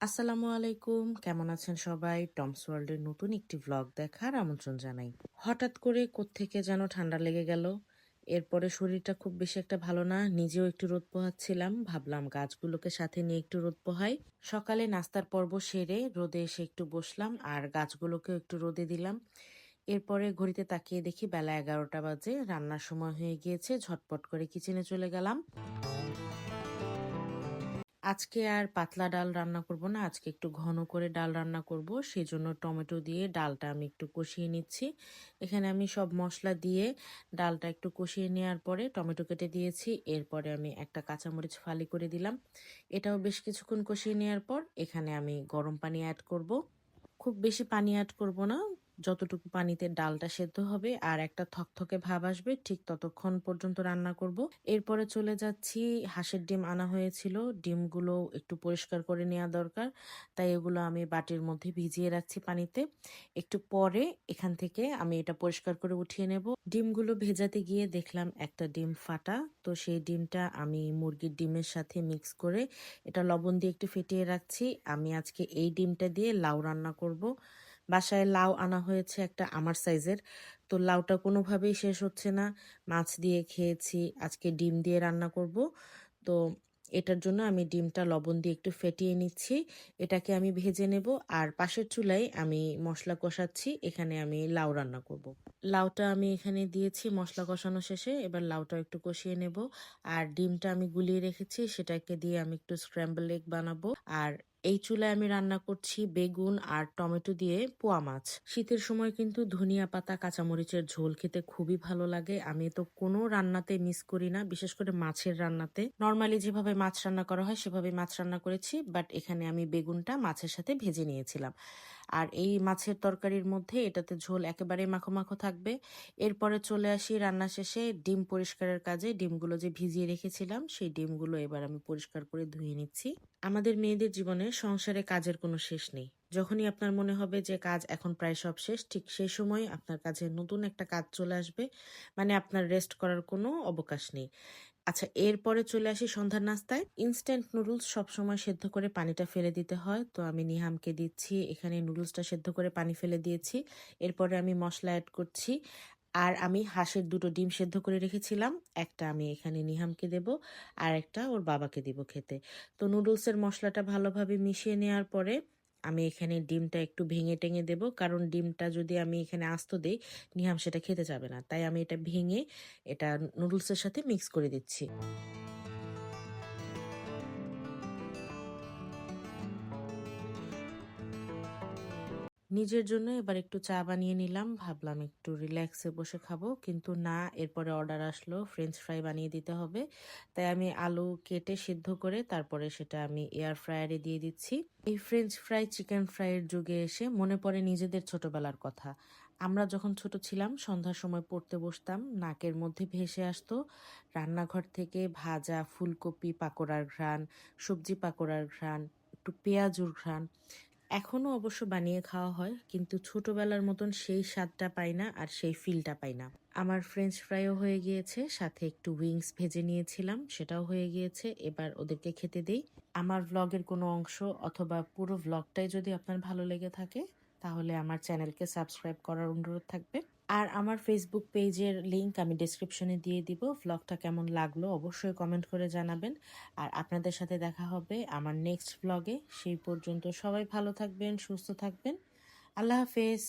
আসসালামু আলাইকুম, কেমন আছেন সবাই? টমস ওয়ার্ল্ডের নতুন একটি ভ্লগ দেখার আমন্ত্রণ জানাই। হঠাৎ করে কোত্থেকে যেন ঠান্ডা লেগে গেল। এরপরে শরীরটা খুব বেশি একটা ভালো না, নিজেও একটু রোদ পোহাচ্ছিলাম, ভাবলাম গাছগুলোকে সাথে নিয়ে একটু রোদ পোহাই। সকালে নাস্তার পর্ব সেরে রোদে এসে একটু বসলাম আর গাছগুলোকেও একটু রোদে দিলাম। এরপরে ঘড়িতে তাকিয়ে দেখি বেলা 11টা বাজে, রান্নার সময় হয়ে গিয়েছে। ঝটপট করে কিচেনে চলে গেলাম। আজকে আর পাতলা ডাল রান্না করব না, আজকে একটু ঘন করে ডাল রান্না করব। সেজন্য টমেটো দিয়ে ডালটা আমি একটু কষিয়ে নিচ্ছি। এখানে আমি সব মশলা দিয়ে ডালটা একটু কষিয়ে নেওয়ার পরে টমেটো কেটে দিয়েছি। এরপরে আমি একটা কাঁচামরিচ ফালি করে দিলাম। এটাও বেশ কিছুক্ষণ কষিয়ে নেওয়ার পর এখানে আমি গরম পানি অ্যাড করব। খুব বেশি পানি অ্যাড করব না, যতটুকু পানিতে ডালটা সেদ্ধ হবে আর একটা থকথকে ভাব আসবে ঠিক ততক্ষণ পর্যন্ত রান্না করব। এরপরে চলে যাচ্ছি, হাঁসের ডিম আনা হয়েছিল, ডিমগুলো একটু পরিষ্কার করে নেওয়া দরকার, তাই এগুলো আমি বাটির মধ্যে ভিজিয়ে রাখছি পানিতে। একটু পরে এখান থেকে আমি এটা পরিষ্কার করে উঠিয়ে নেব। ডিমগুলো ভেজাতে গিয়ে দেখলাম একটা ডিম ফাটা, তো সেই ডিমটা আমি মুরগির ডিমের সাথে মিক্স করে এটা লবণ দিয়ে একটু ফেটিয়ে রাখছি। আমি আজকে এই ডিমটা দিয়ে লাউ রান্না করব। বাসায় লাউ আনা হয়েছে একটা আমার সাইজের, তো লাউটা কোনোভাবেই শেষ হচ্ছে না। মাছ দিয়ে খেয়েছি, আজকে ডিম দিয়ে রান্না করব। তো এটার জন্য আমি ডিমটা লবণ দিয়ে একটু ফেটিয়ে নিচ্ছি। এটাকে আমি ভেজে নেব আর পাশের চুলায় আমি মশলা কষাচ্ছি। এখানে আমি লাউ রান্না করব। লাউটা আমি এখানে দিয়েছি মশলা কষানো শেষে, এবার লাউটা একটু কষিয়ে নেব। আর ডিমটা আমি গুলিয়ে রেখেছি, সেটাকে দিয়ে আমি একটু স্ক্র্যাম্বল এগ বানাবো। আর এই চুলায় আমি রান্না করছি বেগুন আর টমেটো দিয়ে পোয়া মাছ। শীতের সময় কিন্তু ধনিয়া পাতা কাঁচামরিচের ঝোল খেতে খুবই ভালো লাগে। আমি তো কোনো রান্নাতে মিস করি না, বিশেষ করে মাছের রান্নাতে। নর্মালি যেভাবে মাছ রান্না করা হয় সেভাবে মাছ রান্না করেছি, বাট এখানে আমি বেগুনটা মাছের সাথে ভেজে নিয়েছিলাম। আর এই মাছের তরকারির মধ্যে এটাতে ঝোল একেবারে মাখো মাখো থাকবে। এরপরে চলে আসি রান্না শেষে ডিম পরিষ্কারের কাজে। ডিমগুলো যে ভিজিয়ে রেখেছিলাম সেই ডিমগুলো এবার আমি পরিষ্কার করে ধুয়ে নিচ্ছি। আমাদের মেয়েদের জীবনে সংসারে কাজের কোনো শেষ নেই। যখনই আপনার মনে হবে যে কাজ এখন প্রায় সব শেষ, ঠিক সেই সময় আপনার কাছে নতুন একটা কাজ চলে আসবে। মানে আপনার রেস্ট করার কোনো অবকাশ নেই। আচ্ছা, এরপরে চলে আসি সন্ধ্যার নাস্তায়। ইনস্ট্যান্ট নুডলস সবসময় সেদ্ধ করে পানিটা ফেলে দিতে হয়, তো আমি নিহামকে দিচ্ছি। এখানে নুডলসটা সেদ্ধ করে পানি ফেলে দিয়েছি। এরপরে আমি মশলা অ্যাড করছি। আর আমি হাঁসের 2টো ডিম সেদ্ধ করে রেখেছিলাম, একটা আমি এখানে নিহামকে দেব আর একটা ওর বাবাকে দিব খেতে। তো নুডলসের মশলাটা ভালোভাবে মিশিয়ে নেওয়ার পরে আমি এখানে ডিমটা একটু ভেঙে টেঙে দেব, কারণ ডিমটা যদি আমি এখানে আস্ত দেই নিহাম সেটা খেতে যাবে না, তাই আমি এটা ভেঙে এটা নুডলসের সাথে মিক্স করে দিচ্ছি। নিজের জন্য এবার একটু চা বানিয়ে নিলাম, ভাবলাম একটু রিল্যাক্সে বসে খাবো, কিন্তু না, এরপরে অর্ডার আসলো ফ্রেঞ্চ ফ্রাই বানিয়ে দিতে হবে। তাই আমি আলু কেটে সিদ্ধ করে তারপরে সেটা আমি এয়ার ফ্রায়ারে দিয়ে দিচ্ছি। এই ফ্রেঞ্চ ফ্রাই চিকেন ফ্রাইয়ের যুগে এসে মনে পড়ে নিজেদের ছোটবেলার কথা। আমরা যখন ছোট ছিলাম সন্ধ্যার সময় পড়তে বসতাম, নাকের মধ্যে ভেসে আসতো রান্নাঘর থেকে ভাজা ফুলকপি পাকোড়ার ঘ্রাণ, সবজি পাকোড়ার ঘ্রাণ, একটু পেঁয়াজুর ঘ্রাণ। এখনো অবশ্য বানিয়ে খাওয়া হয়, কিন্তু ছোটবেলার মতন সেই স্বাদটা পাই না আর সেই ফিলটা পাই না। আমার ফ্রেঞ্চ ফ্রাইও হয়ে গিয়েছে, সাথে একটু উইংস ভেজে নিয়েছিলাম, সেটাও হয়ে গিয়েছে। এবার ওদেরকে খেতে দেই। আমার ভ্লগের কোনো অংশ অথবা পুরো ভ্লগটাই যদি আপনার ভালো লেগে থাকে তাহলে আমার চ্যানেলকে সাবস্ক্রাইব করার অনুরোধ থাকবে। আর আমার ফেসবুক পেজের লিংক আমি ডেসক্রিপশনে দিয়ে দিব। ভ্লগটা কেমন লাগলো অবশ্যই কমেন্ট করে জানাবেন। আর আপনাদের সাথে দেখা হবে আমার নেক্সট ভ্লগে। সেই পর্যন্ত সবাই ভালো থাকবেন, সুস্থ থাকবেন। আল্লাহ হাফেজ।